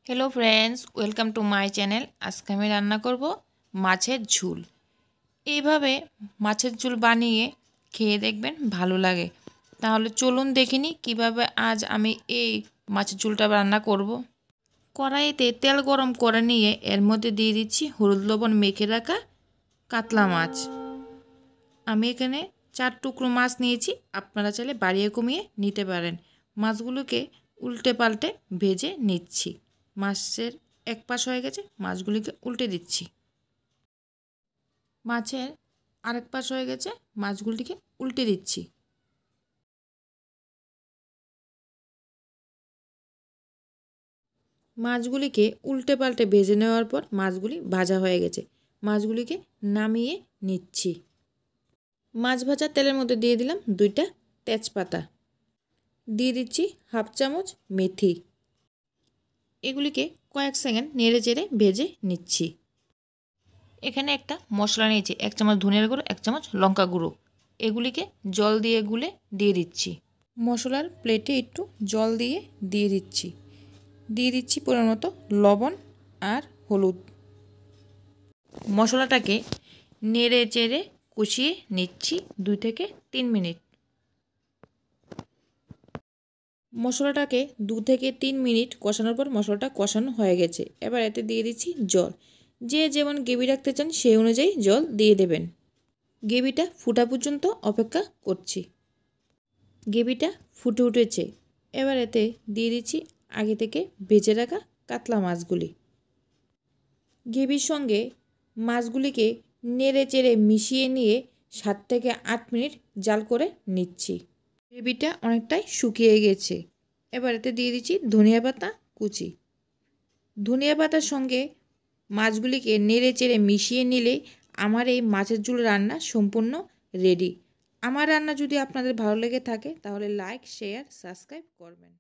Hello friends welcome to my channel. आज के मैं रान्ना करब माछेर झोल। এইভাবে মাছের ঝোল বানিয়ে খেয়ে দেখবেন ভালো লাগে। তাহলে চলুন দেখে নিই কীভাবে আজ আমি এই মাছের ঝোলটা রান্না করব। কড়াইতে তেল গরম করে নিয়ে এর মধ্যে দিয়ে দিচ্ছি হলুদ লবণ মেখে রাখা কাতলা মাছ। আমি এখানে 4 টুকরো মাছ নিয়েছি, আপনারা চাইলে বাড়িয়ে কমিয়ে নিতে পারেন। মাছগুলোকে উল্টে পাল্টে ভেজে নিচ্ছি। মাছের এক পাশ হয়ে গেছে, মাছগুলিকে উল্টে দিচ্ছি। মাছের আরেক পাশ হয়ে গেছে, মাছগুলিকে উল্টে দিচ্ছি। মাছগুলিকে উল্টে পাল্টে ভেজে নেওয়ার পর মাছগুলি ভাজা হয়ে গেছে, মাছগুলিকে নামিয়ে নিচ্ছি। মাছ ভাজা তেলের মধ্যে দিয়ে দিলাম 2টা তেজপাতা, দিয়ে দিচ্ছি হাফ চামচ মেথি। এগুলিকে কয়েক সেকেন্ড নেড়ে চেড়ে ভেজে নিচ্ছি। এখানে একটা মশলা নিয়েছি, 1 চামচ ধনিয়ার গুঁড়ো, 1 চামচ লঙ্কা গুঁড়ো। এগুলিকে জল দিয়ে গুলে দিয়ে দিচ্ছি। মশলার প্লেটে একটু জল দিয়ে দিচ্ছি। দিয়ে দিচ্ছি পরিমাণ মতো লবণ আর হলুদ। মশলাটাকে নেড়ে চেড়ে কষিয়ে নিচ্ছি 2 থেকে 3 মিনিট। মশলাটাকে 2 থেকে 3 মিনিট কষানোর পর মশলাটা কষানো হয়ে গেছে। এবার এতে দিয়ে দিচ্ছি জল। যে যেমন গ্রেভি রাখতে চান সেই অনুযায়ী জল দিয়ে দেবেন। গ্রেভিটা ফুটা পর্যন্ত অপেক্ষা করছি। গ্রেভিটা ফুটে উঠেছে, এবার এতে দিয়ে দিচ্ছি আগে থেকে ভেজে রাখা কাতলা মাছগুলি। গ্রেভির সঙ্গে মাছগুলিকে নেড়ে চেড়ে মিশিয়ে নিয়ে 7 থেকে 8 মিনিট জাল করে নিচ্ছি। গ্রেভিটা অনেকটাই শুকিয়ে গেছে। এবার এতে দিয়ে দিচ্ছি ধনিয়া পাতা কুচি। ধনিয়া পাতার সঙ্গে মাছগুলিকে নেড়ে চেড়ে মিশিয়ে নিলে আমার এই মাছের ঝোল রান্না সম্পূর্ণ রেডি। আমার রান্না যদি আপনাদের ভালো লেগে থাকে তাহলে লাইক, শেয়ার, সাবস্ক্রাইব করবেন।